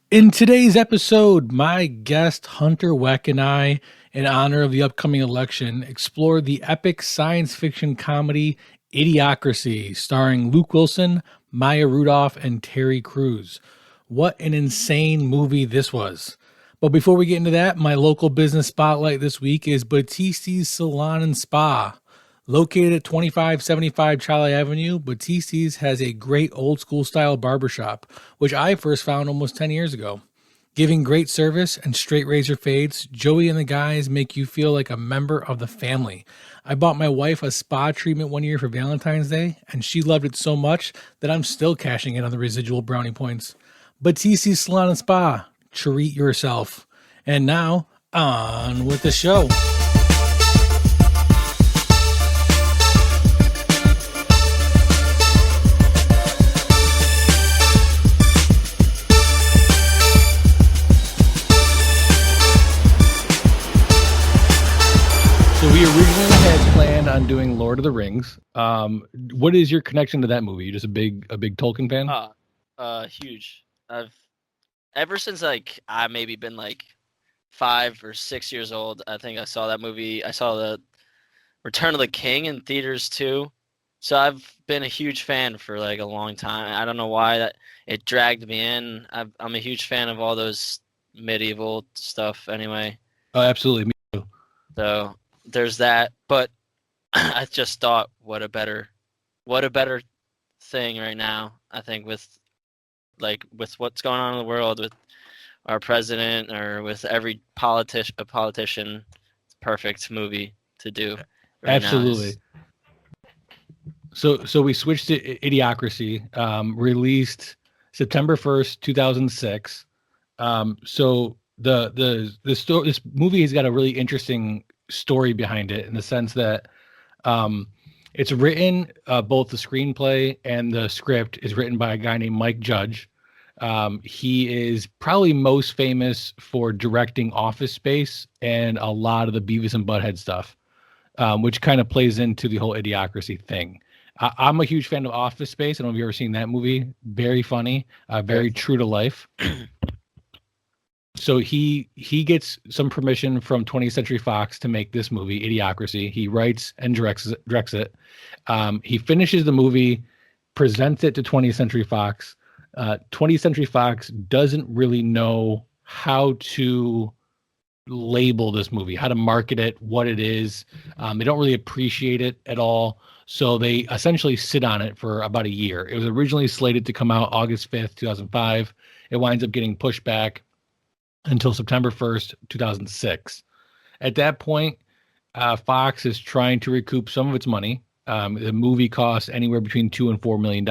In today's episode, my guest Hunter Weck and I, in honor of the upcoming election, explore the epic science fiction comedy Idiocracy, starring Luke Wilson, Maya Rudolph, and Terry Crews. What an insane movie this was. But before we get into that, my local business spotlight this week is Batisti's Salon and Spa. Located at 2575 Charlie Avenue, Batisti's has a great old school style barbershop, which I first found almost 10 years ago. Giving great service and straight razor fades, Joey and the guys make you feel like a member of the family. I bought my wife a spa treatment one year for Valentine's Day, and she loved it so much that I'm still cashing in on the residual brownie points. Batisti's Salon and Spa. Treat yourself. And now, on with the show. So we originally had planned on doing Lord of the Rings. What is your connection to that movie? You just a big Tolkien fan? Huge. I've ever since I maybe been 5 or 6 years old. I think I saw that movie. I saw the Return of the King in theaters too. So I've been a huge fan for a long time. I don't know why that it dragged me in. I'm a huge fan of all those medieval stuff anyway. Oh, absolutely. Me too. So there's that. But I just thought, what a better thing right now. I think with what's going on in the world with our president or with every politician, it's a perfect movie to do right Absolutely. now. So we switched to Idiocracy, released September 1st, 2006. So this movie has got a really interesting story behind it in the sense that it's written, both the screenplay and the script is written by a guy named Mike Judge. He is probably most famous for directing Office Space and a lot of the Beavis and Butthead stuff, which kind of plays into the whole Idiocracy thing. I'm a huge fan of Office Space. I don't know if you've ever seen that movie. Very funny, very true to life. So he gets some permission from 20th Century Fox to make this movie, Idiocracy. He writes and directs it. He finishes the movie, presents it to 20th Century Fox. 20th Century Fox doesn't really know how to label this movie, how to market it, what it is. They don't really appreciate it at all. So they essentially sit on it for about a year. It was originally slated to come out August 5th, 2005. It winds up getting pushed back until September 1st, 2006. At that point, Fox is trying to recoup some of its money. The movie costs anywhere between $2 and $4 million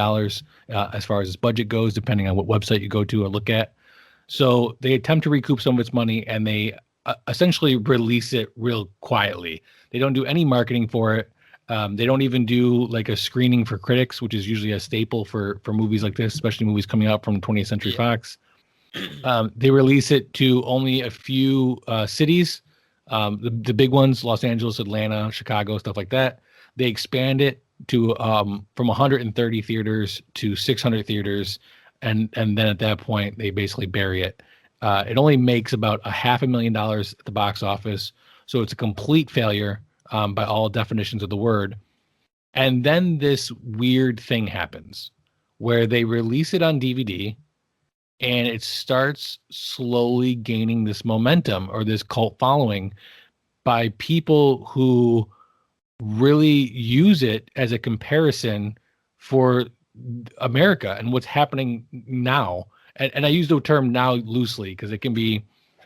as far as its budget goes, depending on what website you go to or look at. So they attempt to recoup some of its money, and they essentially release it real quietly. They don't do any marketing for it. They don't even do a screening for critics, which is usually a staple for movies like this, especially movies coming out from 20th Century Fox. They release it to only a few cities, the big ones, Los Angeles, Atlanta, Chicago, stuff like that. They expand it to from 130 theaters to 600 theaters, and then at that point they basically bury it. It only makes about $500,000 at the box office, so it's a complete failure by all definitions of the word. And then this weird thing happens where they release it on DVD. And it starts slowly gaining this momentum or this cult following by people who really use it as a comparison for America and what's happening now. And I use the term now loosely because it can be,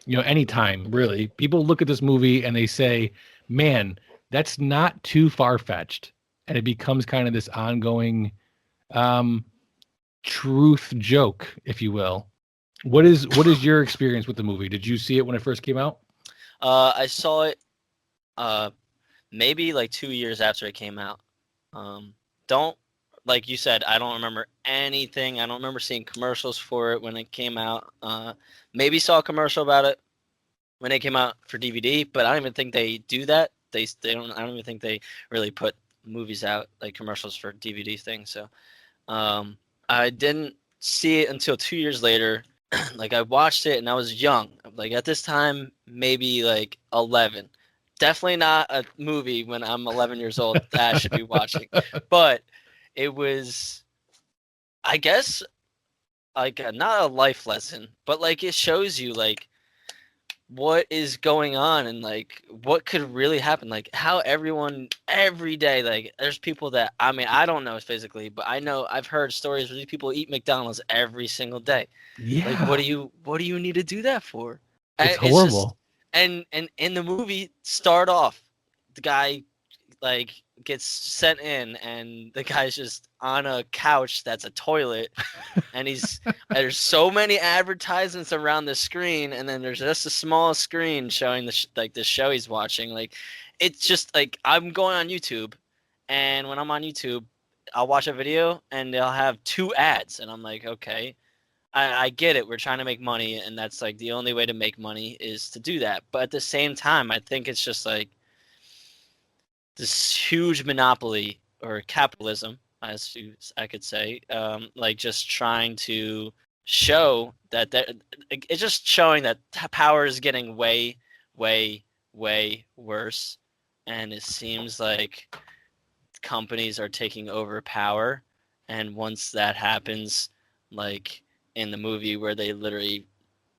anytime really. People look at this movie and they say, man, that's not too far-fetched. And it becomes kind of this ongoing truth joke, if you will. What is your experience with the movie? Did you see it when it first came out? I saw it maybe 2 years after it came out. Don't like you said, I don't remember anything. I don't remember seeing commercials for it when it came out. Maybe saw a commercial about it when it came out for DVD, but I don't even think they do that. They don't. I don't even think they really put movies out commercials for DVD things. So I didn't see it until 2 years later like I watched it and I was young. Like at this time, maybe like 11. Definitely not a movie when I'm 11 years old that I should be watching. But it was, I guess, like not a life lesson, but like it shows you like what is going on and like what could really happen, like how everyone every day, like there's people that, I mean, I don't know physically, but I know I've heard stories where these people eat McDonald's every single day. Like Yeah, what do you need to do that for? it's It's just, horrible. and in the movie start off, the guy like gets sent in and the guy's just on a couch that's a toilet, and there's so many advertisements around the screen, and then there's just a small screen showing like the show he's watching. Like it's just like I'm going on YouTube, and when I'm on YouTube, I'll watch a video and they'll have 2 ads, and I'm like, okay, I get it. We're trying to make money, and that's like the only way to make money is to do that. But at the same time, I think it's just like this huge monopoly or capitalism, I could say, like just trying to show that it's just showing that power is getting way, way, way worse, and it seems like companies are taking over power, and once that happens, like in the movie where they literally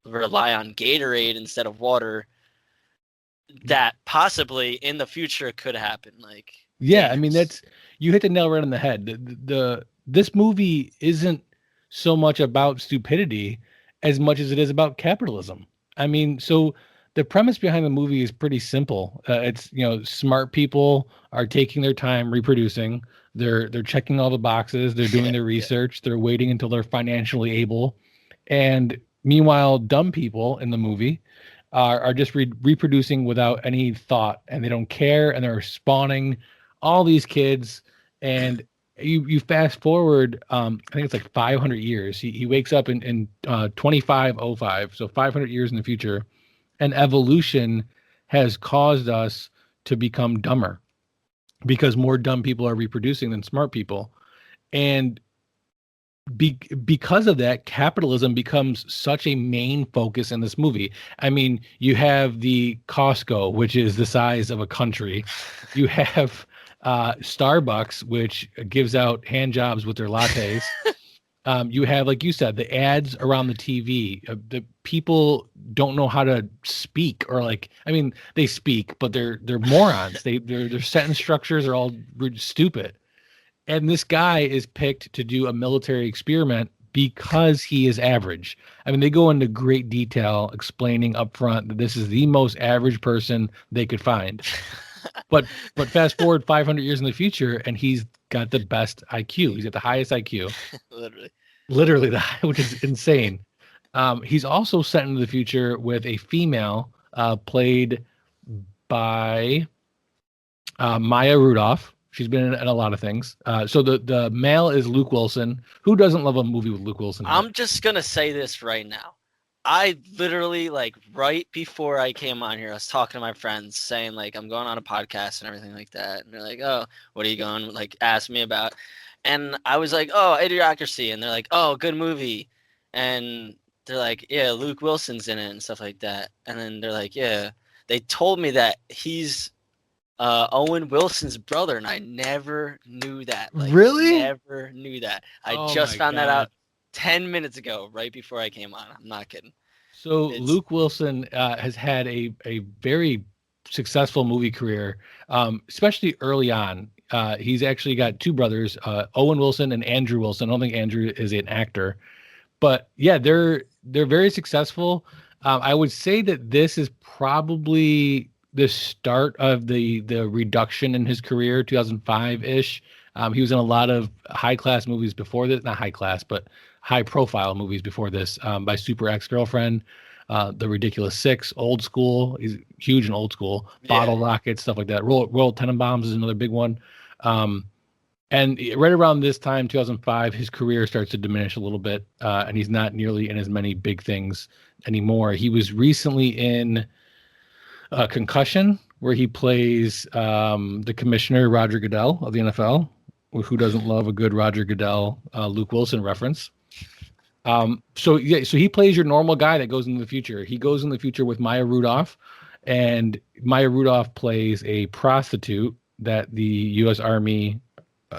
rely on Gatorade instead of water, that possibly in the future could happen. Like Yeah, I mean dangerous. that's you hit the nail right on the head. This movie isn't so much about stupidity as much as it is about capitalism. I mean, so the premise behind the movie is pretty simple. It's, smart people are taking their time reproducing. They're checking all the boxes. They're doing Yeah, their yeah. research. They're waiting until they're financially able. And meanwhile, dumb people in the movie are just reproducing without any thought, and they don't care, and they're spawning all these kids. And you fast forward, I think it's like 500 years. He wakes up in 2505, so 500 years in the future, and evolution has caused us to become dumber because more dumb people are reproducing than smart people. And because of that, capitalism becomes such a main focus in this movie. I mean, you have the Costco, which is the size of a country. You have Starbucks, which gives out hand jobs with their lattes. You have, like you said, the ads around the TV. The people don't know how to speak, or like, I mean, they speak, but they're morons. Their sentence structures are all stupid. And this guy is picked to do a military experiment because he is average. I mean, they go into great detail explaining up front that this is the most average person they could find. But fast forward 500 years in the future, and he's got the best IQ. He's got the highest IQ, Literally. literally which is insane. He's also sent into the future with a female played by Maya Rudolph. She's been in a lot of things. So the male is Luke Wilson. Who doesn't love a movie with Luke Wilson in it? I'm just gonna say this right now. I literally, like, right before I came on here, I was talking to my friends saying like I'm going on a podcast and everything like that, and they're like, "Oh, what are you going?" Like, ask me about, and I was like, "Oh, Idiocracy," and they're like, "Oh, good movie," and they're like, "Yeah, Luke Wilson's in it and stuff like that," and then they're like, "Yeah." They told me that he's Owen Wilson's brother, and I never knew that. Like, Really? never knew that. I Oh just my found that God. out 10 minutes ago, right before I came on. I'm not kidding. So It's Luke Wilson has had a very successful movie career, especially early on. He's actually got two brothers, Owen Wilson and Andrew Wilson. I don't think Andrew is an actor, but yeah, they're very successful. I would say that this is probably the start of the reduction in his career, 2005 ish. He was in a lot of high class movies before this, not high class, but high profile movies before this, by Super Ex Girlfriend, The Ridiculous Six, Old School. He's huge in Old School, yeah, Bottle Rockets, stuff like that. Royal Tenenbaums is another big one. Um, and right around this time, 2005, his career starts to diminish a little bit, and he's not nearly in as many big things anymore. He was recently in Concussion, where he plays the commissioner, Roger Goodell of the NFL. Who doesn't love a good Roger Goodell, Luke Wilson reference? So he plays your normal guy that goes into the future. He goes in the future with Maya Rudolph, and Maya Rudolph plays a prostitute that the U.S. Army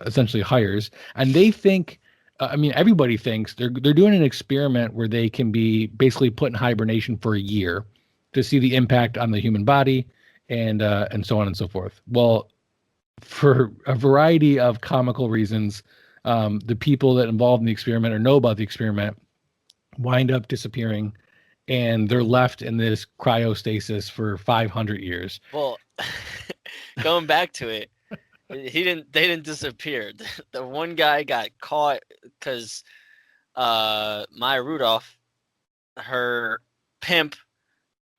essentially hires, and they think. I mean, everybody thinks they're doing an experiment where they can be basically put in hibernation for a year to see the impact on the human body, and so on and so forth. Well, for a variety of comical reasons, the people that involved in the experiment or know about the experiment wind up disappearing, and they're left in this cryostasis for 500 years. Well, going back to it, they didn't disappear. The one guy got caught because Maya Rudolph, her pimp,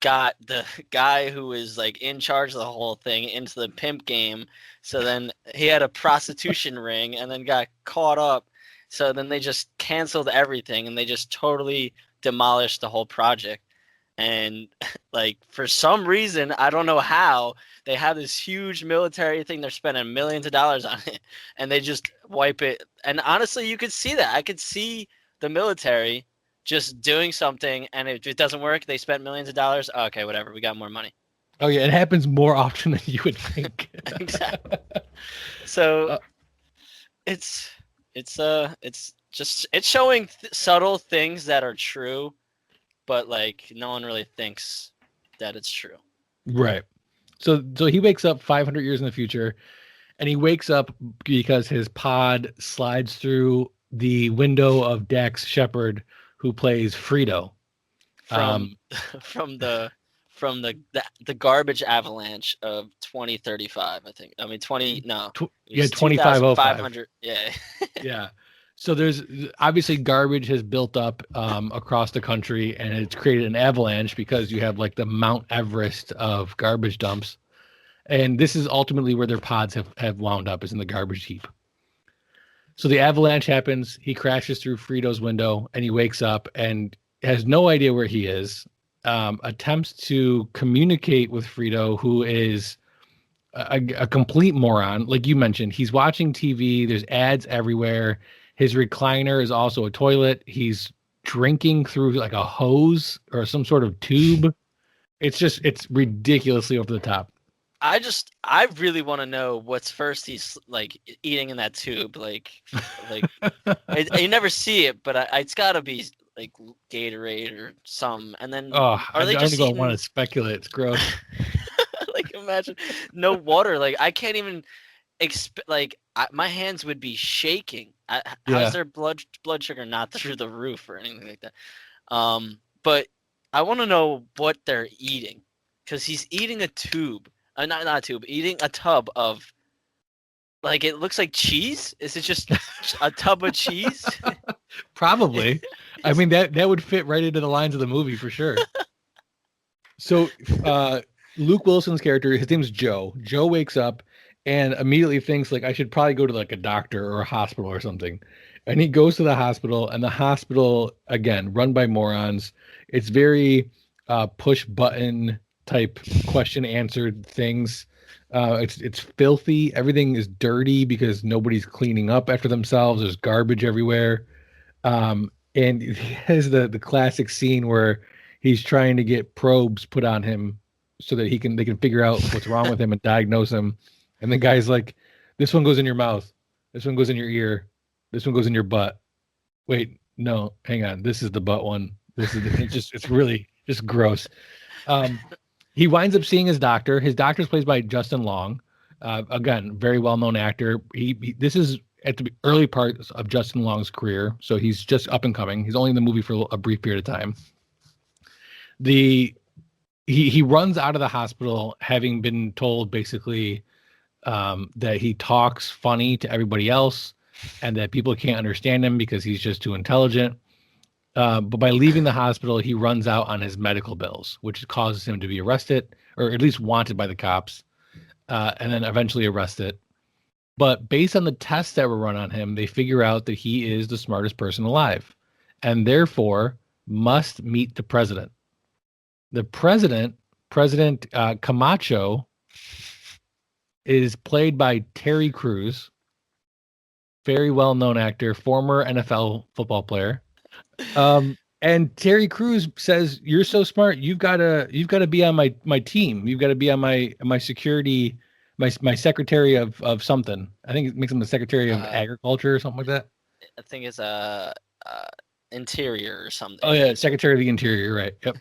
got the guy who was like in charge of the whole thing into the pimp game. So then he had a prostitution ring and then got caught up. So then they just canceled everything and they just totally demolished the whole project. And like for some reason, I don't know how, they have this huge military thing. They're spending millions of dollars on it and they just wipe it. And honestly, you could see that. I could see the military just doing something, and if it doesn't work, they spent millions of dollars. Okay, whatever. We got more money. Oh yeah, it happens more often than you would think. Exactly. So it's showing subtle things that are true, but like no one really thinks that it's true. Right. So he wakes up 500 years in the future, and he wakes up because his pod slides through the window of Dax Shepard, who plays Frito from the garbage avalanche of 2035, I think. I mean 2505. Yeah. Yeah. So there's obviously garbage has built up across the country, and it's created an avalanche because you have like the Mount Everest of garbage dumps. And this is ultimately where their pods have wound up, is in the garbage heap. So the avalanche happens. He crashes through Frito's window, and he wakes up and has no idea where he is. Attempts to communicate with Frito, who is a complete moron. Like you mentioned, he's watching TV. There's ads everywhere. His recliner is also a toilet. He's drinking through like a hose or some sort of tube. It's ridiculously over the top. I really want to know what's first he's like eating in that tube. Like you never see it, but it's got to be like Gatorade or some. And then are they just eating? Want to speculate? It's gross. Like imagine no water. Like I can't even my hands would be shaking. How's their blood sugar not through the roof or anything like that? But I want to know what they're eating, because he's eating a tube. Not a tube, eating a tub of, like, it looks like cheese. Is it just a tub of cheese? Probably. I mean, that would fit right into the lines of the movie for sure. So Luke Wilson's character, his name's Joe. Joe wakes up and immediately thinks like, I should probably go to like a doctor or a hospital or something. And he goes to the hospital, and the hospital, again, run by morons. It's very push button type question answered things. It's filthy. Everything is dirty because nobody's cleaning up after themselves. There's garbage everywhere. And he has the classic scene where he's trying to get probes put on him so that they can figure out what's wrong with him and diagnose him. And the guy's like, this one goes in your mouth. This one goes in your ear. This one goes in your butt. Wait, no, hang on. This is the butt one. It's really just gross. He winds up seeing his doctor. His doctor's played by Justin Long. Again, very well-known actor. This is at the early parts of Justin Long's career, so he's just up and coming. He's only in the movie for a brief period of time. He runs out of the hospital having been told basically that he talks funny to everybody else and that people can't understand him because he's just too intelligent. But by leaving the hospital, he runs out on his medical bills, which causes him to be arrested, or at least wanted by the cops, and then eventually arrested. But based on the tests that were run on him, they figure out that he is the smartest person alive, and therefore must meet the president. The President Camacho, is played by Terry Crews, very well-known actor, former NFL football player. And Terry Crews says, "You're so smart. You've got to be on my team. You've got to be on my security, my secretary of something. I think it makes him the secretary of agriculture or something like that. I think it's uh interior or something. Oh yeah, secretary of the interior. Right. Yep.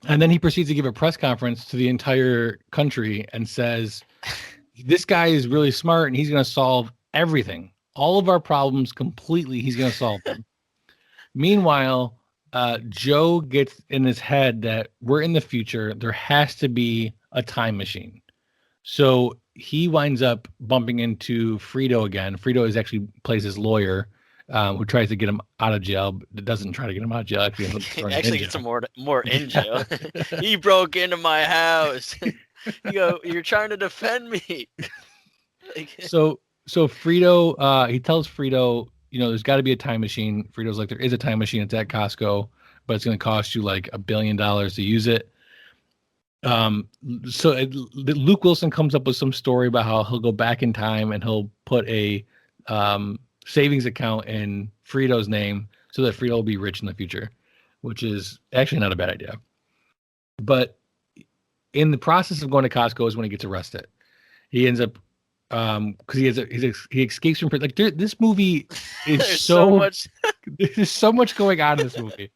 And then he proceeds to give a press conference to the entire country and says, "This guy is really smart and he's going to solve everything, all of our problems completely. He's going to solve them." Meanwhile, Joe gets in his head that we're in the future. There has to be a time machine. So he winds up bumping into Frito again. Frito is actually plays his lawyer, who tries to get him out of jail, but doesn't try to get him out of jail. Actually gets him more in jail. He broke into my house. You're trying to defend me. So Frito, he tells Frito, there's got to be a time machine. Frito's like, there is a time machine. It's at Costco, but it's going to cost you like $1 billion to use it. Luke Wilson comes up with some story about how he'll go back in time and he'll put a savings account in Frito's name so that Frito will be rich in the future, which is actually not a bad idea. But in the process of going to Costco is when he gets arrested. He ends up because he escapes from like this movie is so much. There's so much going on in this movie.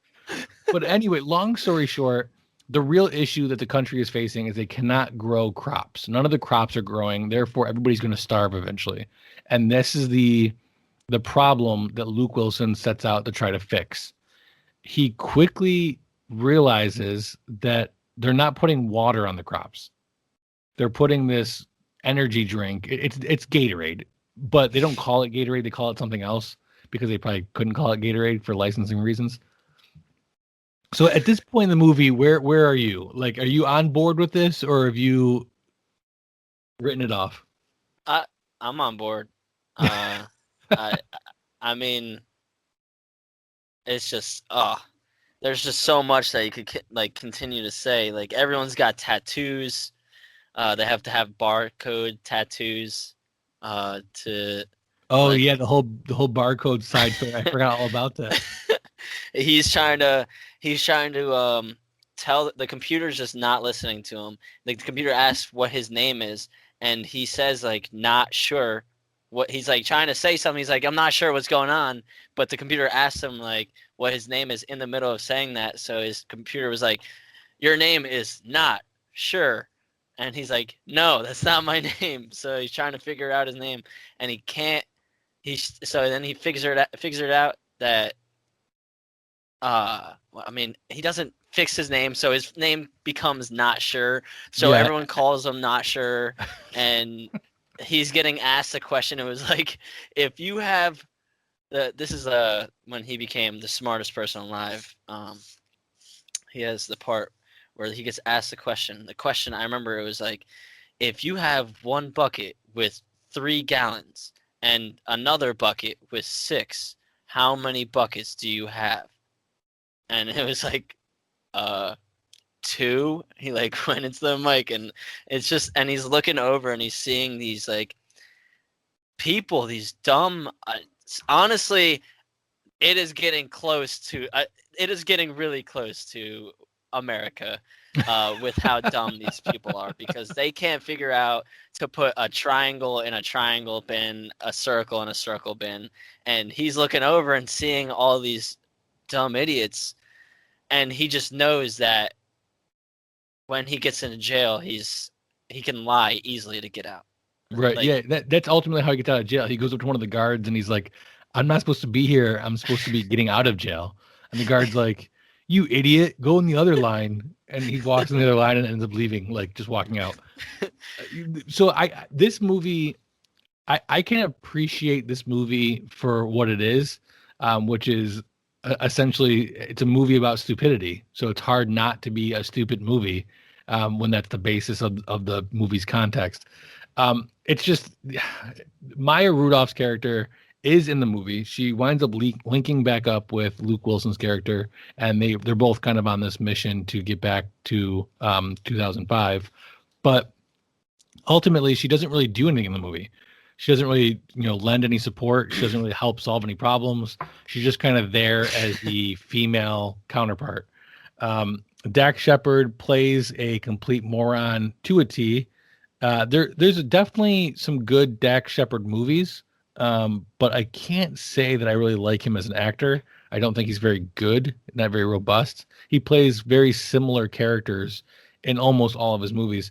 But anyway, long story short, the real issue that the country is facing is they cannot grow crops. None of the crops are growing. Therefore, everybody's going to starve eventually. And this is the problem that Luke Wilson sets out to try to fix. He quickly realizes that they're not putting water on the crops. They're putting this energy drink. It's Gatorade, but they don't call it Gatorade. They call it something else because they probably couldn't call it Gatorade for licensing reasons. So at this point in the movie, where are you? Like, are you on board with this, or have you written it off? I'm on board. I mean, it's just there's just so much that you could like continue to say. Like everyone's got tattoos. They have to have barcode tattoos. To. Oh like, yeah, the whole barcode side thing. I forgot all about that. He's trying to tell the computer's just not listening to him. The computer asks what his name is, and he says like not sure. What he's like trying to say something. He's like, I'm not sure what's going on, but the computer asks him like what his name is in the middle of saying that. So his computer was like, your name is not sure. And he's like, no, that's not my name. So he's trying to figure out his name, and he can't. So then he figures it out that well, I mean, he doesn't fix his name, so his name becomes not sure. So everyone calls him not sure, and he's getting asked a question. It was like, if you have this is when he became the smartest person alive. He has the part where he gets asked the question. The question, I remember, it was like, if you have one bucket with 3 gallons and another bucket with 6, how many buckets do you have? And it was like 2. He like went into the mic, and it's just, and he's looking over and he's seeing these like people, these dumb honestly, it is getting really close to America with how dumb these people are, because they can't figure out to put a triangle in a triangle bin, a circle in a circle bin, and he's looking over and seeing all these dumb idiots, and he just knows that when he gets into jail, he can lie easily to get out. Right. Like, yeah. That's ultimately how he gets out of jail. He goes up to one of the guards and he's like, I'm not supposed to be here. I'm supposed to be getting out of jail. And the guard's like, you idiot, go in the other line. And he walks in the other line and ends up leaving, like just walking out. So this movie, I can appreciate this movie for what it is, which is essentially, it's a movie about stupidity. So it's hard not to be a stupid movie when that's the basis of the movie's context. It's just Maya Rudolph's character is in the movie. She winds up linking back up with Luke Wilson's character, and they're both kind of on this mission to get back to 2005. But ultimately, she doesn't really do anything in the movie. She doesn't really, lend any support. She doesn't really help solve any problems. She's just kind of there as the female counterpart. Dax Shepard plays a complete moron to a T. There's definitely some good Dax Shepard movies, but I can't say that I really like him as an actor. I don't think he's very good, not very robust. He plays very similar characters in almost all of his movies.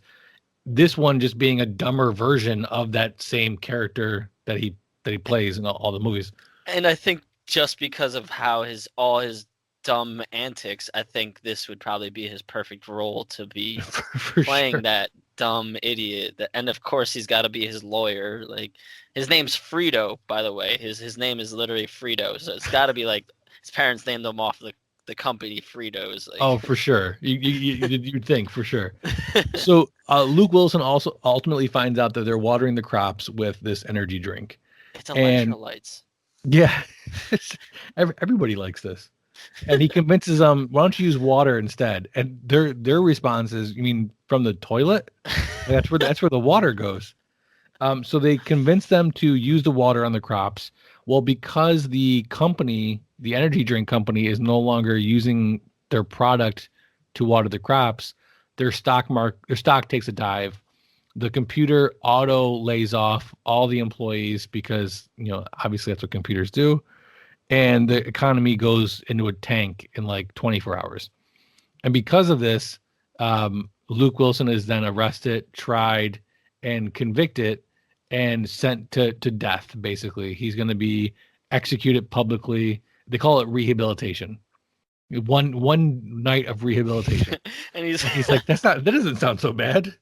This one just being a dumber version of that same character that he plays in all the movies. And I think just because of how all his dumb antics, I think this would probably be his perfect role to be for playing sure. that dumb idiot. And of course, he's got to be his lawyer. Like, his name's Frito, by the way. His name is literally Frito, so it's got to be like his parents named him off the company Fritos. Like. Oh, for sure. You'd think for sure. So Luke Wilson also ultimately finds out that they're watering the crops with this energy drink. It's And electrolytes. yeah, everybody likes this. And he convinces them, why don't you use water instead? And their response is, you mean from the toilet? That's where the water goes. So they convince them to use the water on the crops. Well, because the company, the energy drink company, is no longer using their product to water the crops, their stock takes a dive. The computer auto lays off all the employees because, obviously that's what computers do. And the economy goes into a tank in like 24 hours. And because of this, Luke Wilson is then arrested, tried, and convicted and sent to death, basically. He's going to be executed publicly. They call it rehabilitation. One night of rehabilitation. And he's like, that doesn't sound so bad.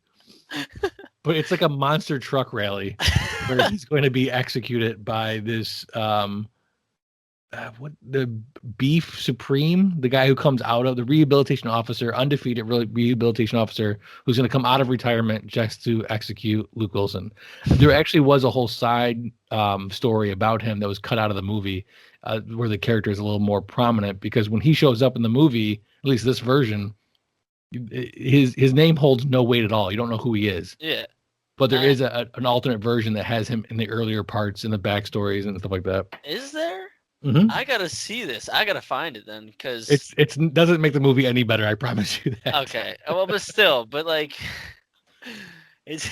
But it's like a monster truck rally where he's going to be executed by this the Beef Supreme, the guy who comes out of the rehabilitation officer, undefeated rehabilitation officer, who's going to come out of retirement just to execute Luke Wilson. There actually was a whole side story about him that was cut out of the movie, where the character is a little more prominent, because when he shows up in the movie, at least this version, his name holds no weight at all. You don't know who he is. Yeah. But there is an alternate version that has him in the earlier parts, in the backstories and stuff like that. Is there? Mm-hmm. I gotta see this. I gotta find it then, because it doesn't make the movie any better. I promise you that. Okay, well, but still, like, it's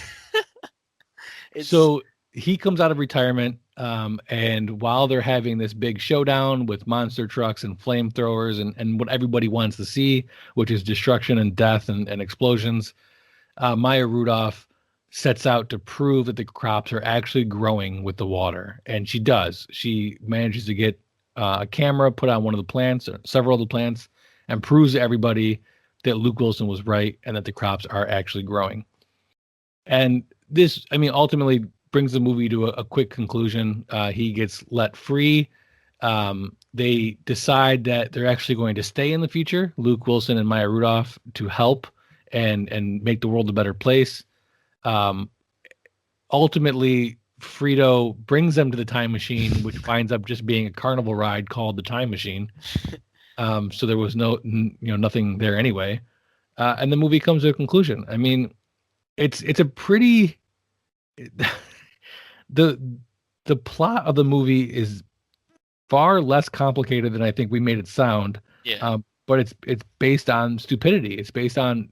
So he comes out of retirement, and while they're having this big showdown with monster trucks and flamethrowers and what everybody wants to see, which is destruction and death and explosions, Maya Rudolph sets out to prove that the crops are actually growing with the water. And she does. She manages to get a camera put on one of the plants, or several of the plants, and proves to everybody that Luke Wilson was right and that the crops are actually growing. And this, ultimately brings the movie to a quick conclusion. He gets let free. They decide that they're actually going to stay in the future, Luke Wilson and Maya Rudolph, to help and make the world a better place. Ultimately, Frito brings them to the time machine, which winds up just being a carnival ride called the Time Machine. So there was nothing there anyway. And the movie comes to a conclusion. It's a pretty the plot of the movie is far less complicated than I think we made it sound. Yeah. But it's based on stupidity. It's based on,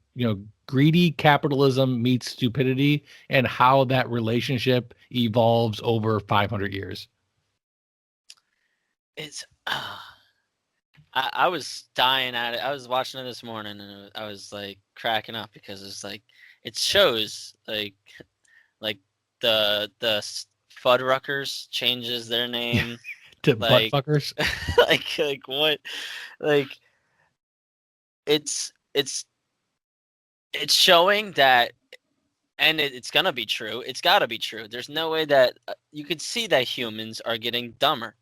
greedy capitalism meets stupidity, and how that relationship evolves over 500 years. It's I was dying at it. I was watching it this morning, and I was like cracking up, because it's like, it shows like the Fuddruckers changes their name To like, buttfuckers. like what, like it's showing that, and it's gonna be true. It's gotta be true. There's no way that you could see that humans are getting dumber.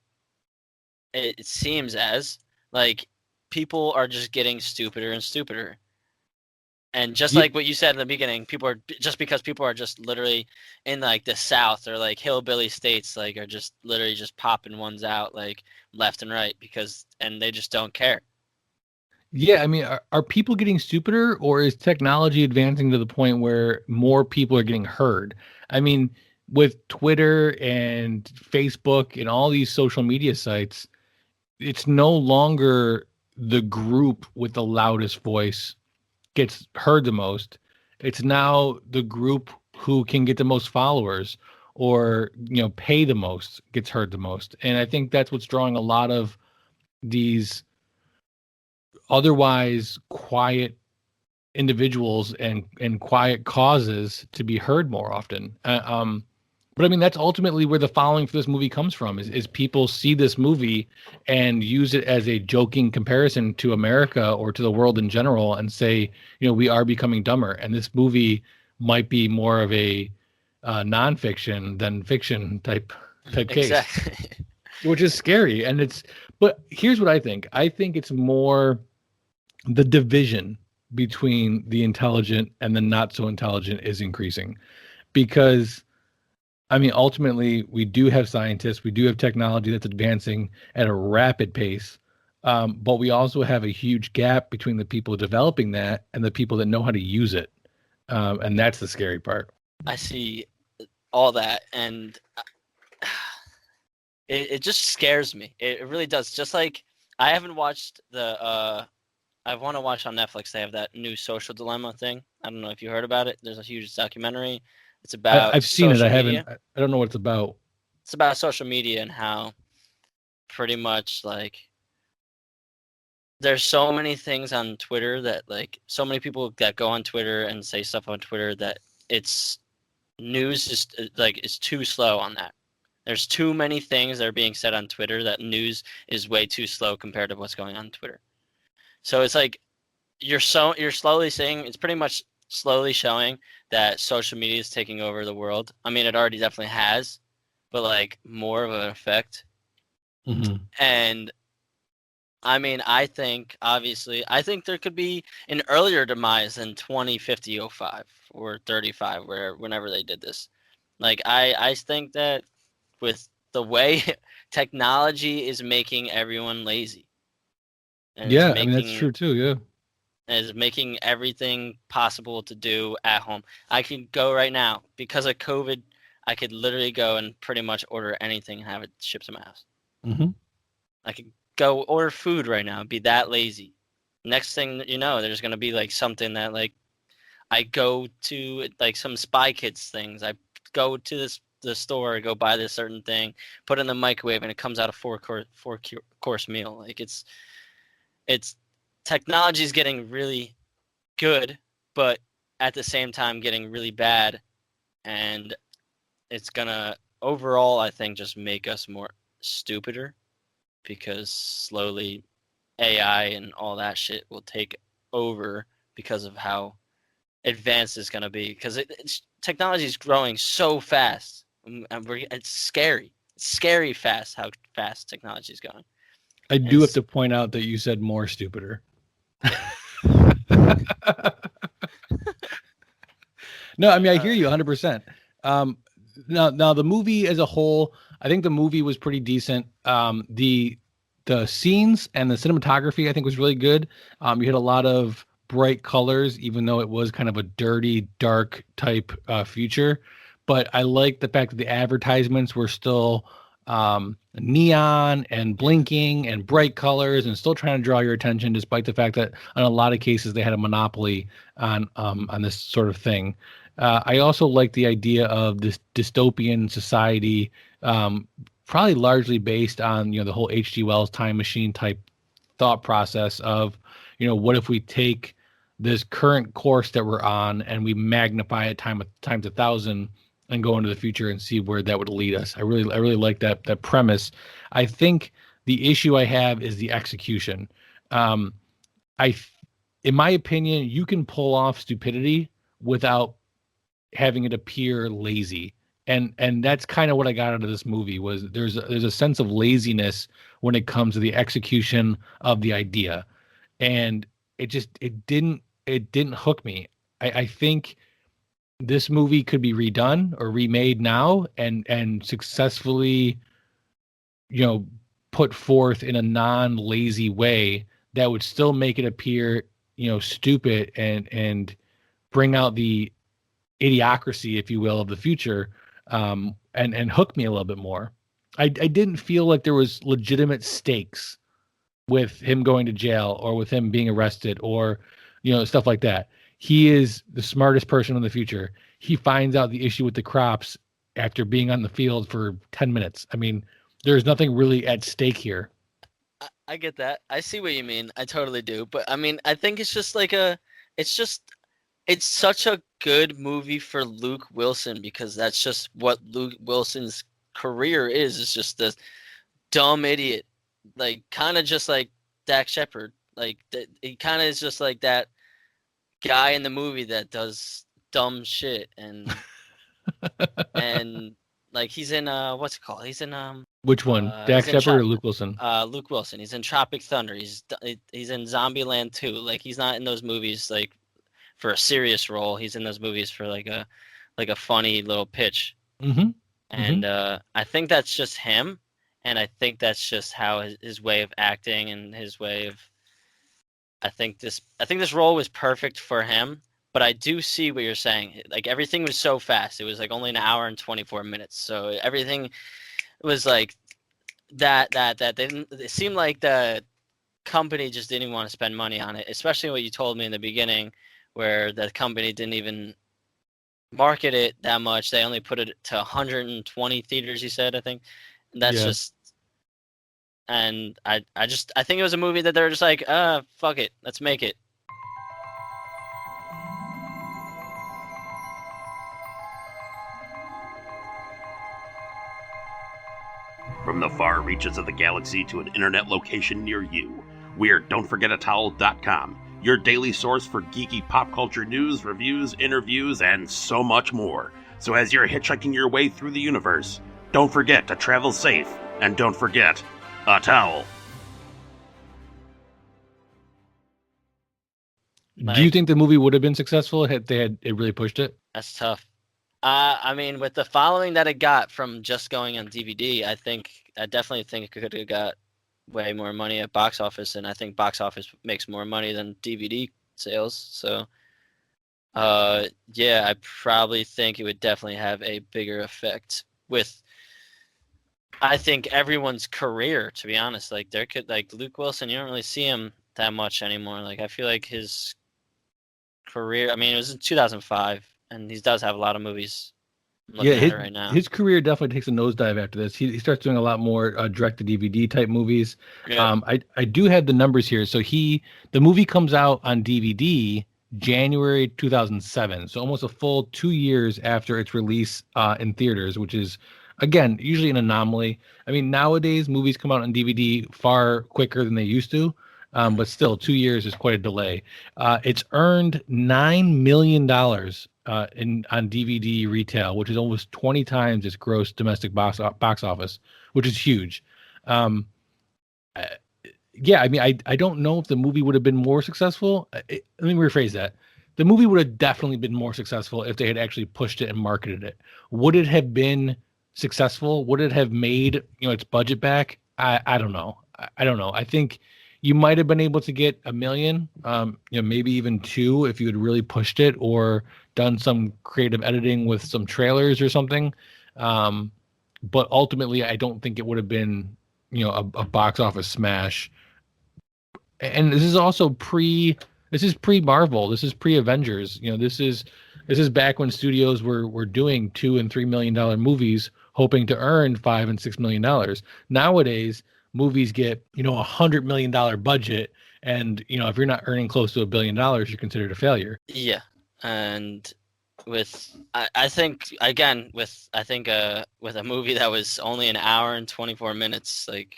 It seems as like people are just getting stupider and stupider. And just like what you said in the beginning, because people are just literally in like the South or like hillbilly states, like are just literally just popping ones out like left and right, and they just don't care. Yeah, are people getting stupider, or is technology advancing to the point where more people are getting heard? with Twitter and Facebook and all these social media sites, it's no longer the group with the loudest voice gets heard the most. It's now the group who can get the most followers or, pay the most gets heard the most. And I think that's what's drawing a lot of these otherwise quiet individuals and quiet causes to be heard more often. But I mean, that's ultimately where the following for this movie comes from is people see this movie and use it as a joking comparison to America or to the world in general and say, we are becoming dumber. And this movie might be more of a nonfiction than fiction type case, Exactly. which is scary. But here's what I think. I think it's more the division between the intelligent and the not so intelligent is increasing because I mean, ultimately, we do have scientists, we do have technology that's advancing at a rapid pace, but we also have a huge gap between the people developing that and the people that know how to use it, and that's the scary part. I see all that, and it just scares me. It really does. Just like I haven't watched I want to watch on Netflix. They have that new social dilemma thing. I don't know if you heard about it. There's a huge documentary. It's about I've seen it. I social media. haven't. I don't know what it's about. It's about social media and how pretty much like there's so many things on Twitter that like so many people that go on Twitter and say stuff on Twitter that it's news is like is too slow on that. There's too many things that are being said on Twitter that news is way too slow compared to what's going on Twitter. So it's like you're slowly saying it's pretty much slowly showing that social media is taking over the world. I mean, it already definitely has, but like more of an effect. Mm-hmm. And I mean, I think there could be an earlier demise than 2050-05 or 35, whenever they did this. Like I think that with the way technology is making everyone lazy. And Yeah, I mean that's true too. Yeah. is making everything possible to do at home. I can go right now because of COVID. I could literally go and pretty much order anything and have it shipped to my house. Mm-hmm. I could go order food right now and be that lazy. Next thing you know, there's gonna be like something that like I go to like some Spy Kids things. I go to the store, go buy this certain thing, put it in the microwave, and it comes out a four course meal. Like it's technology is getting really good, but at the same time getting really bad, and it's gonna overall, I think, just make us more stupider because slowly AI and all that shit will take over because of how advanced it's gonna be. Because technology is growing so fast, and it's scary. It's scary fast how fast technology is going. I And do have to point out that you said more stupider. No, I mean I hear you 100%. Now the movie as a whole, I think the movie was pretty decent. The scenes and the cinematography I think was really good. You had a lot of bright colors, even though it was kind of a dirty, dark type future. But I like the fact that the advertisements were still neon and blinking and bright colors and still trying to draw your attention, despite the fact that in a lot of cases they had a monopoly on this sort of thing. I also like the idea of this dystopian society, probably largely based on the whole H.G. Wells time machine type thought process of what if we take this current course that we're on and we magnify it times 1,000 and go into the future and see where that would lead us. I really like that premise. I think the issue I have is the execution. In my opinion, you can pull off stupidity without having it appear lazy. And that's kind of what I got out of this movie was there's a sense of laziness when it comes to the execution of the idea. And it didn't hook me. I think this movie could be redone or remade now and successfully, put forth in a non-lazy way that would still make it appear, stupid and bring out the idiocracy, if you will, of the future, and hook me a little bit more. I didn't feel like there was legitimate stakes with him going to jail or with him being arrested or, stuff like that. He is the smartest person in the future. He finds out the issue with the crops after being on the field for 10 minutes. I mean, there's nothing really at stake here. I get that. I see what you mean. I totally do. But I mean, I think it's just it's just, it's such a good movie for Luke Wilson because that's just what Luke Wilson's career is. It's just this dumb idiot, like kind of just like Dak Shepard. Like he kind of is just like that guy in the movie that does dumb shit and like he's in what's it called? He's in Which one, Dak he's in Shepard or Luke Wilson? Luke Wilson. He's in Tropic Thunder. He's in Zombieland 2. Like he's not in those movies like for a serious role. He's in those movies for like a funny little pitch. Mm-hmm. And I think that's just him, and I think that's just how his way of acting and his way of. I think this role was perfect for him, but I do see what you're saying. Like everything was so fast. It was like only an hour and 24 minutes. So everything was like that they didn't. It seemed like the company just didn't want to spend money on it, especially what you told me in the beginning, where the company didn't even market it that much. They only put it to 120 theaters, you said, I think. And that's just, and I think it was a movie that they're just like, fuck it, let's make it. From the far reaches of the galaxy to an internet location near you, we're Don'tForgetATowel.com, your daily source for geeky pop culture news, reviews, interviews, and so much more. So as you're hitchhiking your way through the universe, don't forget to travel safe, and don't forget a towel. Do you think the movie would have been successful had it really pushed it? That's tough. I mean, with the following that it got from just going on DVD, I definitely think it could have got way more money at box office, and I think box office makes more money than DVD sales. So, yeah, I probably think it would definitely have a bigger effect with, I think, everyone's career, to be honest. Like Luke Wilson, you don't really see him that much anymore. Like I feel like his career, I mean, it was in 2005. And he does have a lot of movies. Right now. His career definitely takes a nosedive after this. He starts doing a lot more direct-to-DVD type movies. Yeah. I do have the numbers here. So the movie comes out on DVD January 2007. So almost a full 2 years after its release in theaters, which is, again, usually an anomaly. I mean, nowadays movies come out on DVD far quicker than they used to. But still, 2 years is quite a delay. It's earned $9 million on DVD retail, which is almost 20 times its gross domestic box office, which is huge. I mean, I don't know if the movie would have been more successful. Let me rephrase that. The movie would have definitely been more successful if they had actually pushed it and marketed it. Would it have been successful? Would it have made its budget back? I don't know. I don't know. I think you might have been able to get $1 million, maybe even $2 million if you had really pushed it or done some creative editing with some trailers or something. But ultimately, I don't think it would have been, a box office smash. And this is also pre-Marvel. This is pre-Avengers. This is back when studios were doing $2 and $3 million movies, hoping to earn $5 and $6 million. Nowadays, movies get $100 million budget, and if you're not earning close to $1 billion, you're considered a failure. Yeah, and with I think with a movie that was only an hour and 24 minutes, like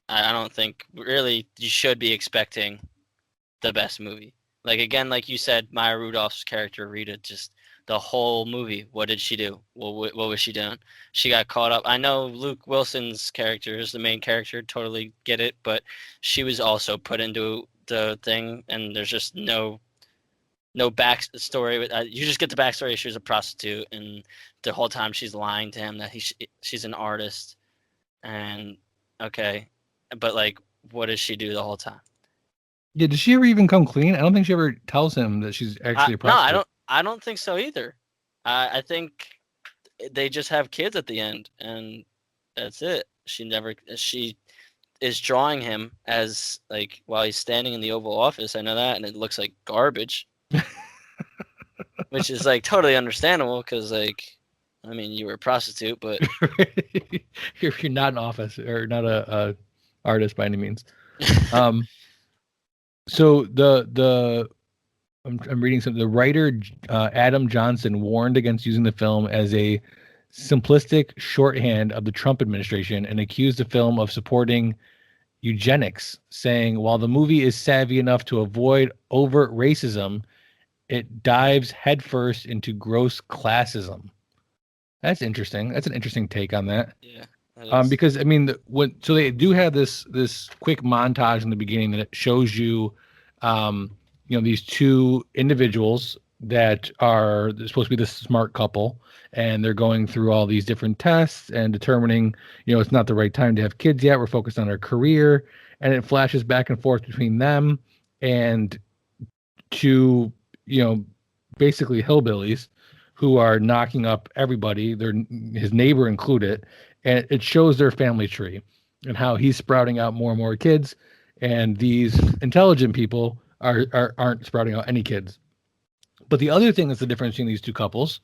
I don't think really you should be expecting the best movie. Like again, like you said, Maya Rudolph's character Rita, just the whole movie, what did she do? What was she doing? She got caught up. I know Luke Wilson's character is the main character, totally get it, but she was also put into the thing, and there's just no backstory. You just get the backstory. She was a prostitute, and the whole time she's lying to him that she's an artist. And okay, but like, what does she do the whole time? Yeah, does she ever even come clean? I don't think she ever tells him that she's actually a prostitute. No, I don't think so either. I think they just have kids at the end, and that's it. She is drawing him as like while he's standing in the Oval Office. I know that, and it looks like garbage, which is like totally understandable because like, I mean, you were a prostitute, but You're not an office or not a artist by any means. So I'm reading something. The writer Adam Johnson warned against using the film as a simplistic shorthand of the Trump administration and accused the film of supporting eugenics, saying while the movie is savvy enough to avoid overt racism, it dives headfirst into gross classism. That's interesting. That's an interesting take on that. yeah. Because I mean, so they do have this quick montage in the beginning that shows you, these two individuals that are supposed to be the smart couple, and they're going through all these different tests and determining, it's not the right time to have kids yet. We're focused on our career, and it flashes back and forth between them and two, basically hillbillies who are knocking up everybody, his neighbor included, and it shows their family tree and how he's sprouting out more and more kids, and these intelligent people aren't sprouting out any kids. But the other thing that's the difference between these two couples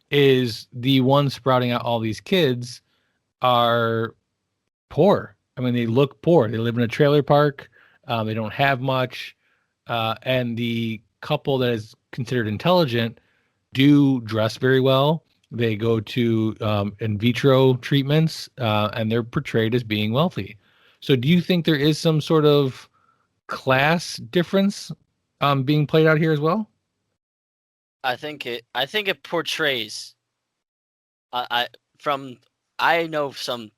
is the ones sprouting out all these kids are poor. I mean, they look poor. They live in a trailer park. They don't have much. And the couple that is considered intelligent do dress very well. They go to in vitro treatments, and they're portrayed as being wealthy. So do you think there is some sort of class difference being played out here as well? I think it portrays. I know some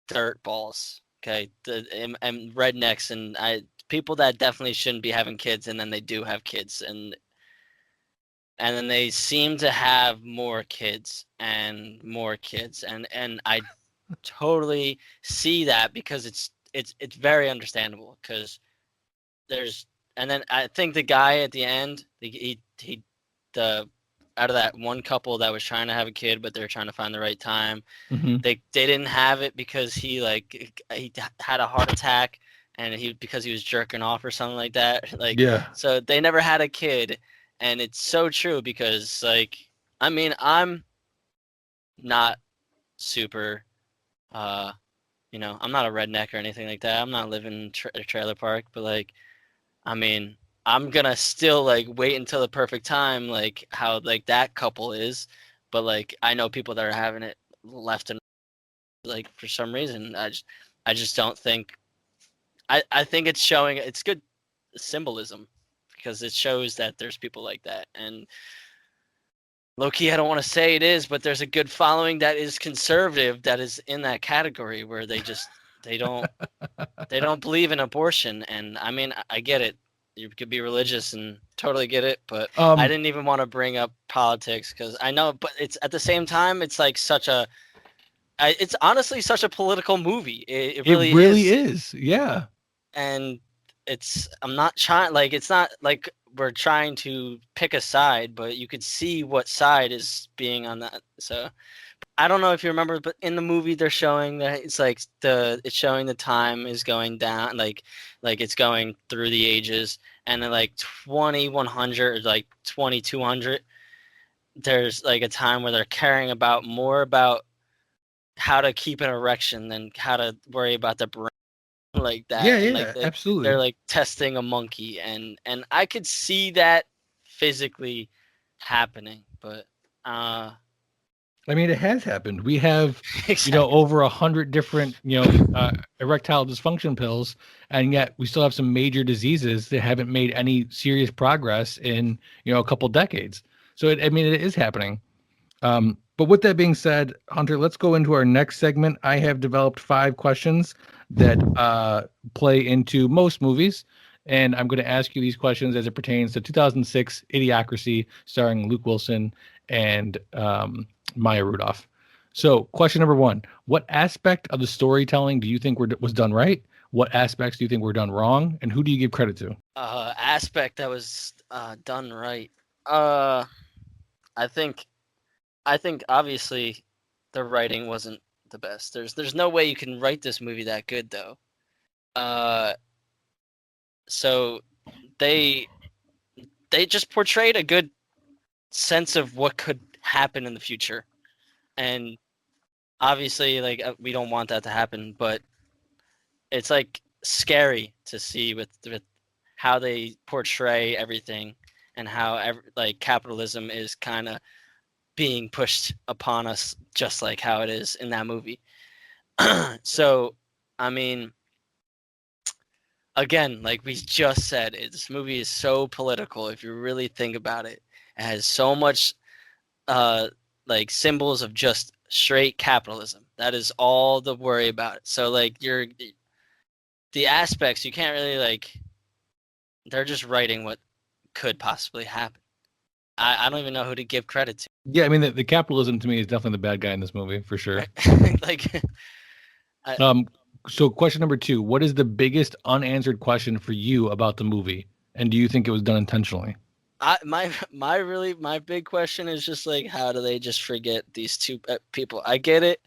dirt balls, okay, and rednecks, and people that definitely shouldn't be having kids, and then they do have kids, and then they seem to have more kids, and I totally see that because it's very understandable because and then I think the guy at the end, out of that one couple that was trying to have a kid, but they're trying to find the right time. Mm-hmm. They didn't have it because he had a heart attack, and because he was jerking off or something like that. Like, yeah. So they never had a kid, and it's so true because like, I mean, I'm not super, I'm not a redneck or anything like that. I'm not living in a trailer park, but like, I mean, I'm gonna still like wait until the perfect time, like how like that couple is, but like I know people that are having it left and like for some reason I just don't think I think it's showing it's good symbolism because it shows that there's people like that, and low-key I don't want to say it is, but there's a good following that is conservative that is in that category where they don't believe in abortion, and I mean I get it. You could be religious and totally get it, but I didn't even want to bring up politics because I know, but it's at the same time, it's like it's honestly such a political movie. It really is. Yeah. And I'm not trying, like, it's not like we're trying to pick a side, but you could see what side is being on that. So I don't know if you remember, but in the movie they're showing that it's like it's showing the time is going down, like it's going through the ages, and then like 2100, like 2200, there's like a time where they're caring more about how to keep an erection than how to worry about the brain, like that. Yeah, and yeah, like absolutely. They're like testing a monkey, and I could see that physically happening, but I mean, it has happened. We have, exactly. over 100 different, erectile dysfunction pills, and yet we still have some major diseases that haven't made any serious progress in, a couple decades. So, it is happening. But with that being said, Hunter, let's go into our next segment. I have developed 5 questions that play into most movies, and I'm going to ask you these questions as it pertains to 2006 Idiocracy, starring Luke Wilson and Maya Rudolph. So, question number 1: what aspect of the storytelling do you think was done right? What aspects do you think were done wrong? And who do you give credit to? Aspect that was done right. I think obviously the writing wasn't the best. There's no way you can write this movie that good though. So they just portrayed a good sense of what could happen in the future, and obviously, like we don't want that to happen, but it's like scary to see with how they portray everything and how like capitalism is kind of being pushed upon us, just like how it is in that movie. So, I mean, again, like we just said, this movie is so political. If you really think about it, it has so much like symbols of just straight capitalism. That is all the worry about it. So like the aspects you can't really like. They're just writing what could possibly happen. I don't even know who to give credit to. Yeah, I mean the capitalism to me is definitely the bad guy in this movie for sure. Like, so question number 2: what is the biggest unanswered question for you about the movie, and do you think it was done intentionally? My big question is just like, how do they just forget these two people? I get it.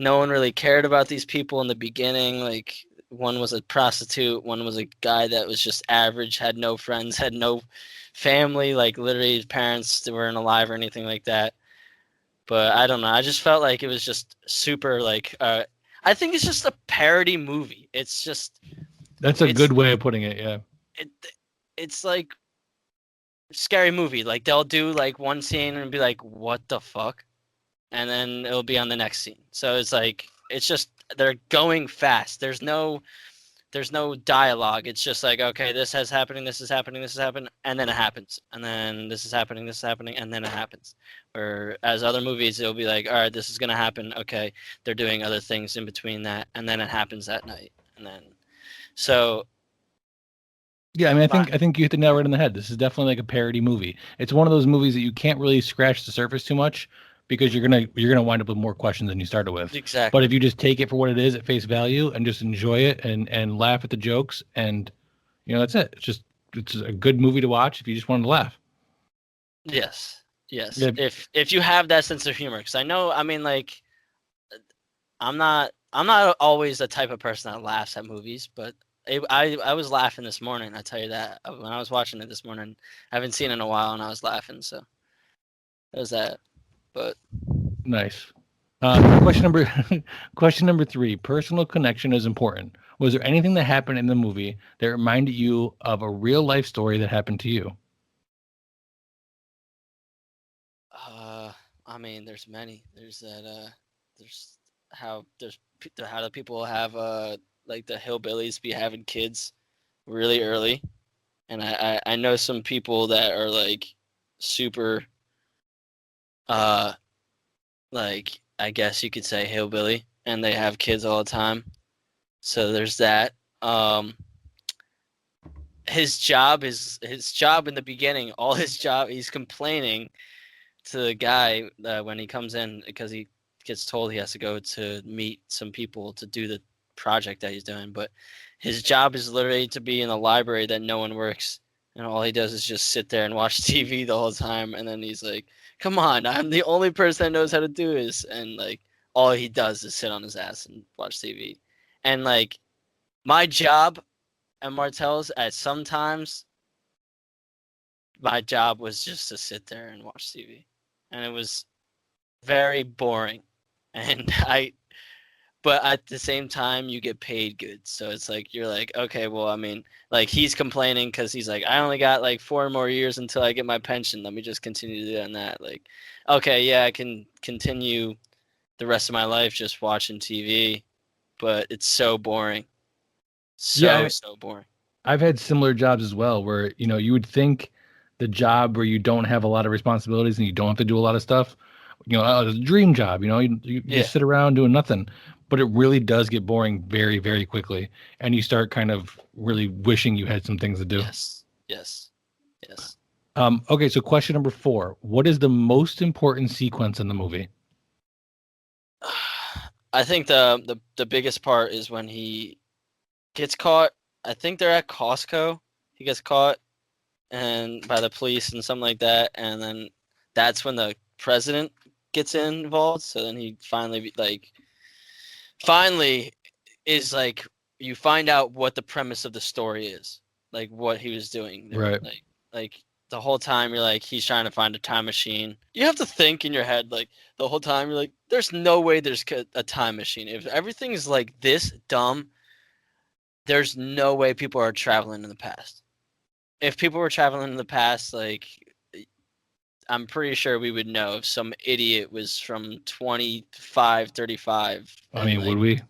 No one really cared about these people in the beginning. Like, one was a prostitute, one was a guy that was just average, had no friends, had no family. Like, literally, his parents weren't alive or anything like that. But I don't know. I just felt like it was just super like. I think it's just a parody movie. It's just. That's a good way of putting it. Yeah. It's like scary movie. Like they'll do like one scene and be like, "What the fuck," and then it'll be on the next scene. So it's like it's just they're going fast. There's no dialogue. It's just like, okay, this is happening, and then it happens, and then this is happening, and then it happens. Or as other movies, it'll be like, all right, this is gonna happen. Okay, they're doing other things in between that, and then it happens that night, and then so. Yeah, I mean, I think you hit the nail right on the head. This is definitely like a parody movie. It's one of those movies that you can't really scratch the surface too much because you're gonna wind up with more questions than you started with. Exactly. But if you just take it for what it is at face value and just enjoy it and laugh at the jokes, and that's it. It's a good movie to watch if you just want to laugh. Yes. Yeah. If you have that sense of humor, because I know, I mean, like, I'm not always the type of person that laughs at movies, but I was laughing this morning. I tell you that when I was watching it this morning. I haven't seen it in a while, and I was laughing. So there's that. But nice. Question number 3: personal connection is important. Was there anything that happened in the movie that reminded you of a real life story that happened to you? I mean, there's many. There's that. There's how the people have like the hillbillies be having kids really early, and I know some people that are like super like I guess you could say hillbilly, and they have kids all the time. So there's that. His job in the beginning. All his job, he's complaining to the guy when he comes in because he gets told he has to go to meet some people to do the project that he's doing. But his job is literally to be in a library that no one works, and all he does is just sit there and watch TV the whole time. And then he's like, come on, I'm the only person that knows how to do this. And like all he does is sit on his ass and watch TV. And like my job at Martell's sometimes my job was just to sit there and watch TV. And it was very boring. And but at the same time you get paid good. So it's like you're like, okay, well, I mean, like he's complaining because he's like, I only got like 4 more years until I get my pension. Let me just continue to do that. Like, okay, yeah, I can continue the rest of my life just watching TV, but it's so boring. So boring. I've had similar jobs as well where, you would think the job where you don't have a lot of responsibilities and you don't have to do a lot of stuff, it's a dream job, you just sit around doing nothing. But it really does get boring very, very quickly. And you start kind of really wishing you had some things to do. Yes. Okay, so question number 4. What is the most important sequence in the movie? I think the biggest part is when he gets caught. I think they're at Costco. He gets caught and by the police and something like that. And then that's when the president gets involved. So then he finally is like, you find out what the premise of the story is, like what he was doing there. Right. Like the whole time you're like, he's trying to find a time machine. You have to think in your head, like the whole time you're like, there's no way there's a time machine. If everything is like this dumb, there's no way people are traveling in the past. If people were traveling in the past, like, I'm pretty sure we would know if some idiot was from 25, 35. I mean, would we?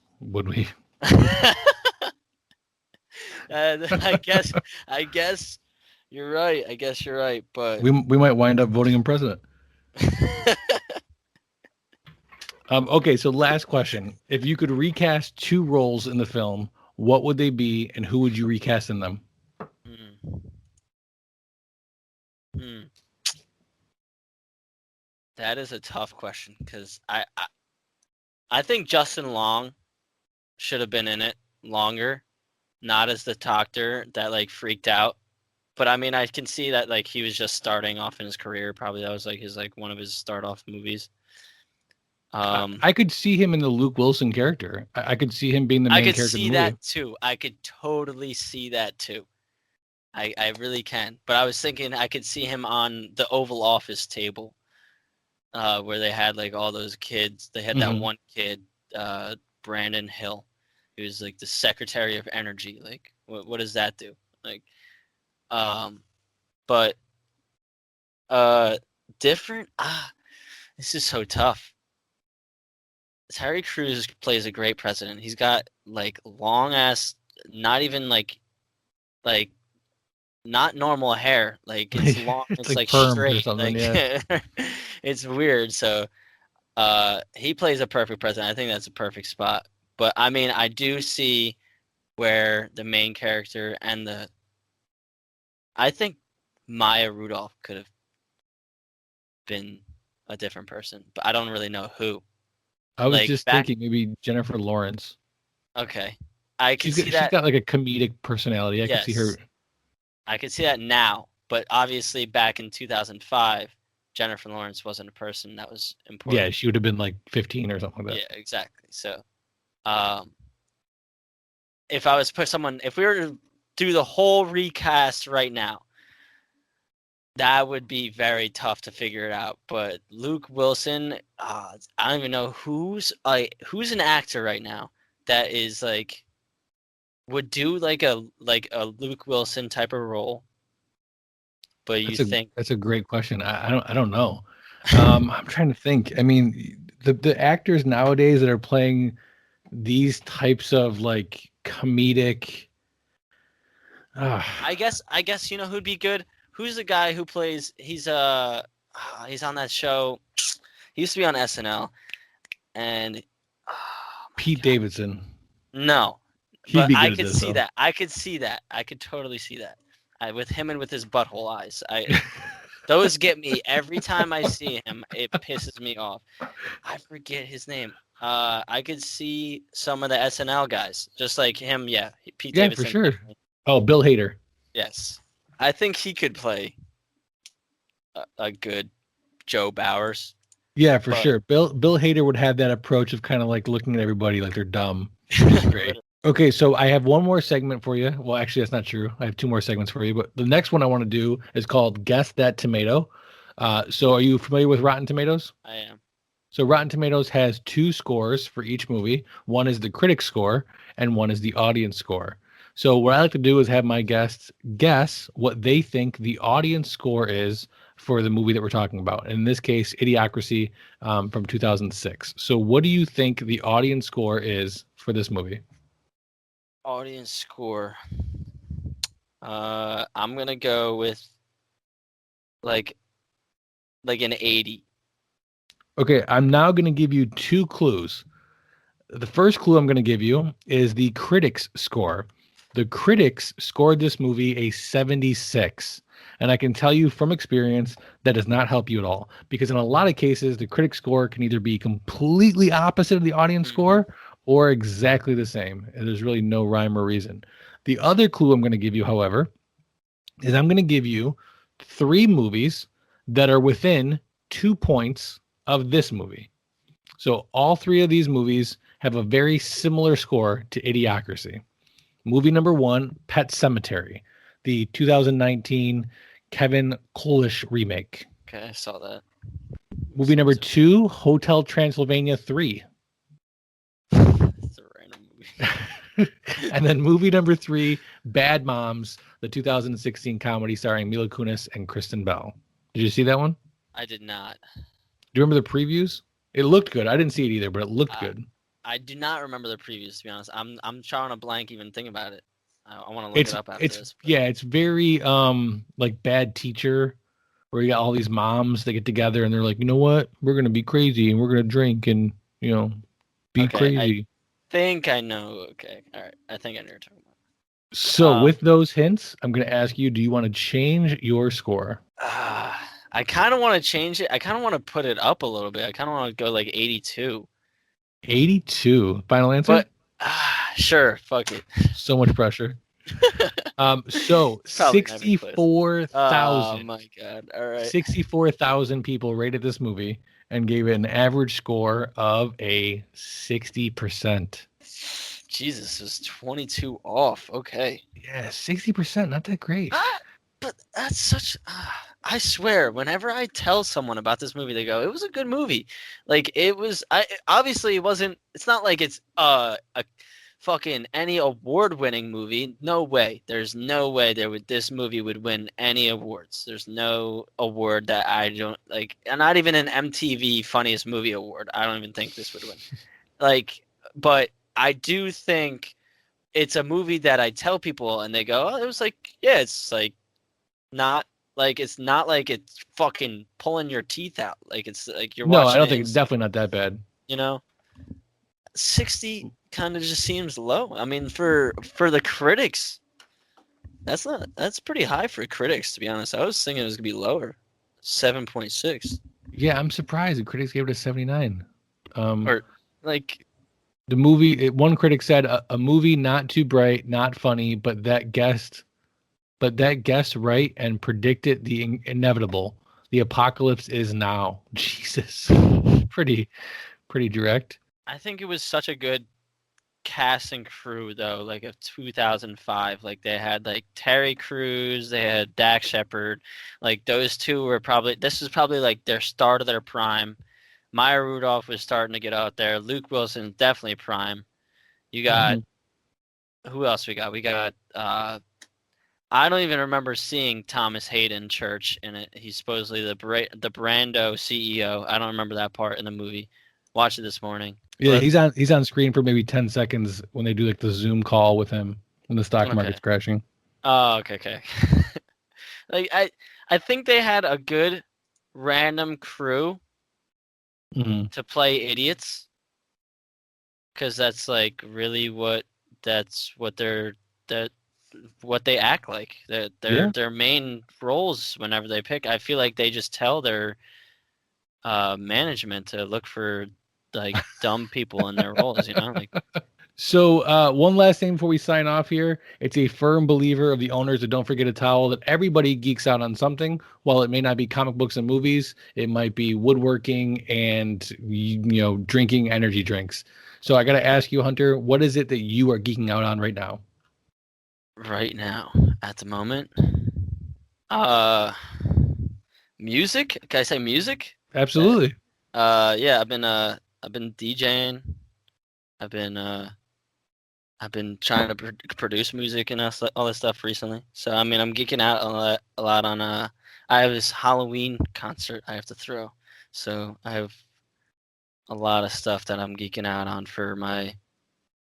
I guess you're right. I guess you're right, but We might wind up voting him president. Okay, so last question. If you could recast 2 roles in the film, what would they be and who would you recast in them? That is a tough question because I think Justin Long should have been in it longer, not as the doctor that like freaked out. But I mean, I can see that like he was just starting off in his career. Probably that was like his one of his start off movies. I could see him in the Luke Wilson character. I could see him being the main character. I could see that too. I could totally see that too. I really can. But I was thinking I could see him on the Oval Office table, where they had like all those kids. They had that one kid, Brandon Hill, who's like the Secretary of Energy. Like, what does that do? Like, but different. This is so tough. Terry Crews plays a great president. He's got like long ass, not even like not normal hair. Like it's long. It's like straight. Like, yeah. It's weird. So he plays a perfect president. I think that's a perfect spot. But I mean, I do see where the main character and I think Maya Rudolph could have been a different person, but I don't really know who. I was just thinking maybe Jennifer Lawrence. Okay. I can see that. She's got like a comedic personality. I can see her. I can see that now, but obviously back in 2005, Jennifer Lawrence wasn't a person that was important. Yeah, she would have been like 15 or something like that. Yeah, exactly. So, if I was to put someone, if we were to do the whole recast right now, that would be very tough to figure it out. But Luke Wilson, I don't even know who's an actor right now that is like would do like a Luke Wilson type of role. But that's a great question. I don't know. I'm trying to think. I mean, the actors nowadays that are playing these types of like comedic. I guess you know who'd be good. Who's the guy who plays? He's on that show. He used to be on SNL, and Pete Davidson. No, but I could see that. I could see that. I could totally see that. With him and with his butthole eyes. Those get me every time I see him. It pisses me off. I forget his name. I could see some of the SNL guys, just like him. Yeah, Pete Davidson. Yeah, for sure. Oh, Bill Hader. Yes. I think he could play a good Joe Bowers. Yeah, for sure. Bill Hader would have that approach of kind of like looking at everybody like they're dumb. Which is great. Okay, so I have one more segment for you. Well, actually, that's not true. I have 2 more segments for you. But the next one I want to do is called Guess That Tomato. So are you familiar with Rotten Tomatoes? I am. So Rotten Tomatoes has 2 scores for each movie. One is the critic score and one is the audience score. So what I like to do is have my guests guess what they think the audience score is for the movie that we're talking about. In this case, Idiocracy from 2006. So what do you think the audience score is for this movie? Audience score. I'm going to go with like an 80. Okay, I'm now going to give you 2 clues. The first clue I'm going to give you is the critics score. The critics scored this movie a 76. And I can tell you from experience that does not help you at all. Because in a lot of cases, the critic score can either be completely opposite of the audience score or exactly the same. And there's really no rhyme or reason. The other clue I'm going to give you, however, is I'm going to give you 3 movies that are within 2 points of this movie. So all three of these movies have a very similar score to Idiocracy. Movie number 1, Pet Sematary, the 2019 Kevin Kolish remake. Okay, I saw that. Movie number 2, Hotel Transylvania 3. It's a random movie. And then movie number 3, Bad Moms, the 2016 comedy starring Mila Kunis and Kristen Bell. Did you see that one? I did not. Do you remember the previews? It looked good. I didn't see it either, but it looked good. I do not remember the previews, to be honest. I'm trying to blank even think about it. I want to look it up after this. But... Yeah, it's very like Bad Teacher, where you got all these moms that get together and they're like, you know what? We're gonna be crazy and we're gonna drink and be crazy. I think I know. Okay, all right. I think I know what you're talking about. So with those hints, I'm gonna ask you: do you want to change your score? I kind of want to change it. I kind of want to put it up a little bit. I kind of want to go like 82. 82. Final answer? But sure, fuck it. So much pressure. So 64,000. Oh my god! All right. 64,000 people rated this movie and gave it an average score of a 60%. Jesus, it was 22 off. Okay. Yeah, 60%. Not that great. But that's such. I swear, whenever I tell someone about this movie, they go, "It was a good movie." Like it was. Obviously it wasn't. It's not like it's a fucking any award-winning movie. No way. There's no way this movie would win any awards. There's no award that I don't like, and not even an MTV Funniest Movie Award. I don't even think this would win. But I do think it's a movie that I tell people, and they go, "Oh, it was like, yeah, it's like not." Like it's not like it's fucking pulling your teeth out. Like it's like you're watching. No, I don't think it's definitely not that bad. 60 kind of just seems low. I mean, for the critics, that's pretty high for critics, to be honest. I was thinking it was gonna be lower, 7.6. Yeah, I'm surprised the critics gave it a 79. Or like the movie. One critic said a movie not too bright, not funny, but that guessed right and predicted the inevitable. The apocalypse is now. Jesus. Pretty direct. I think it was such a good cast and crew, though, like of 2005. Like they had like Terry Crews, they had Dax Shepard. Like those two were this was probably like their start of their prime. Maya Rudolph was starting to get out there. Luke Wilson, definitely prime. You got who else we got? We got I don't even remember seeing Thomas Hayden Church in it. He's supposedly the Brando CEO. I don't remember that part in the movie. Watched it this morning. Yeah, he's on screen for maybe 10 seconds when they do like the Zoom call with him when the stock market's crashing. Oh, okay. Like I think they had a good random crew to play idiots, because that's like really what they act like. Their main roles whenever they pick. I feel like they just tell their management to look for like dumb people in their roles, like. So one last thing before we sign off here. It's a firm believer of the owners of Don't Forget a Towel that everybody geeks out on something. While it may not be comic books and movies, it might be woodworking and drinking energy drinks. So I got to ask you, Hunter, what is it that you are geeking out on right now? Right now, at the moment, music. Can I say music? Absolutely. Yeah, I've been DJing. I've been trying to produce music and all this stuff recently. So I mean, I'm geeking out a lot on. I have this Halloween concert I have to throw, so I have a lot of stuff that I'm geeking out on for my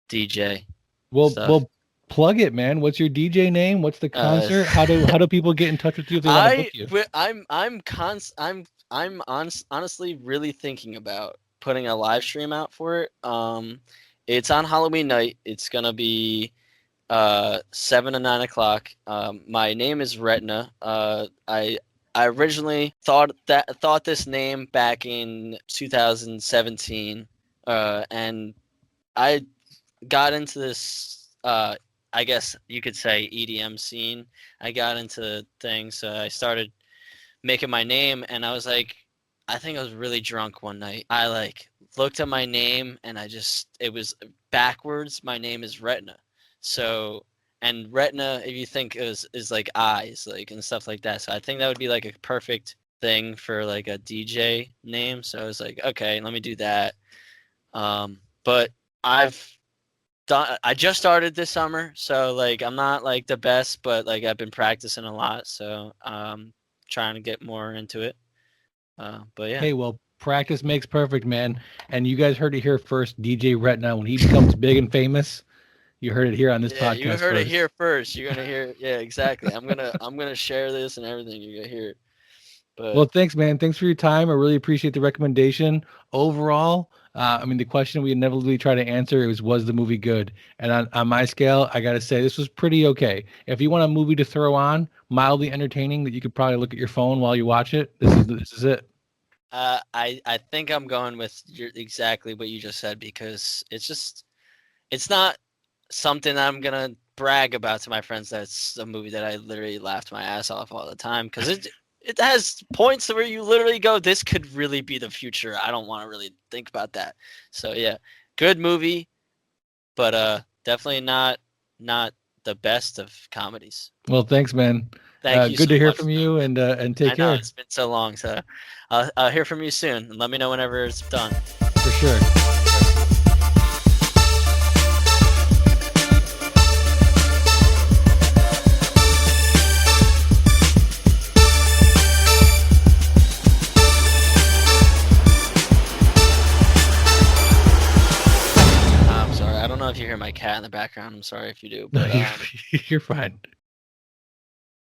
DJ. Well, plug it, man. What's your DJ name? What's the concert? How do people get in touch with you if they want to book you? I'm honestly really thinking about putting a live stream out for it. It's on Halloween night. It's gonna be 7 to 9 o'clock. My name is Retina. I originally thought this name back in 2017, and I got into this. I guess you could say EDM scene. I got into things, so I started making my name, and I was like, I think I was really drunk one night. I like looked at my name and it was backwards. My name is Retina. So, and retina, if you think is like eyes, like and stuff like that. So I think that would be like a perfect thing for like a DJ name. So I was like, okay, let me do that. But I just started this summer, so like I'm not like the best, but like I've been practicing a lot, so trying to get more into it. But yeah. Hey, well, practice makes perfect, man. And you guys heard it here first. DJ Retina, when he becomes big and famous, you heard it here on this Yeah, podcast. you heard first. it here first. You're gonna hear. Yeah, exactly. I'm gonna share this and everything. You're gonna hear it. But Well, thanks, man. Thanks for your time. I really appreciate the recommendation. Overall, I mean, the question we inevitably try to answer was the movie good? And on my scale, I got to say this was pretty okay. If you want a movie to throw on, mildly entertaining, that you could probably look at your phone while you watch it, this is it. I think I'm going with exactly what you just said, because it's not something that I'm gonna brag about to my friends. That's a movie that I literally laughed my ass off all the time, because it has points where you literally go, this could really be the future. I don't want to really think about that. So yeah, good movie, but definitely not the best of comedies. Well, thanks, man. Thank you Good so to hear much. from you, and take I know care. it's been so long, so I'll hear from you soon, and let me know whenever it's done. For sure. I'm sorry. I don't know if you hear my cat in the background. I'm sorry if you do, but You're fine.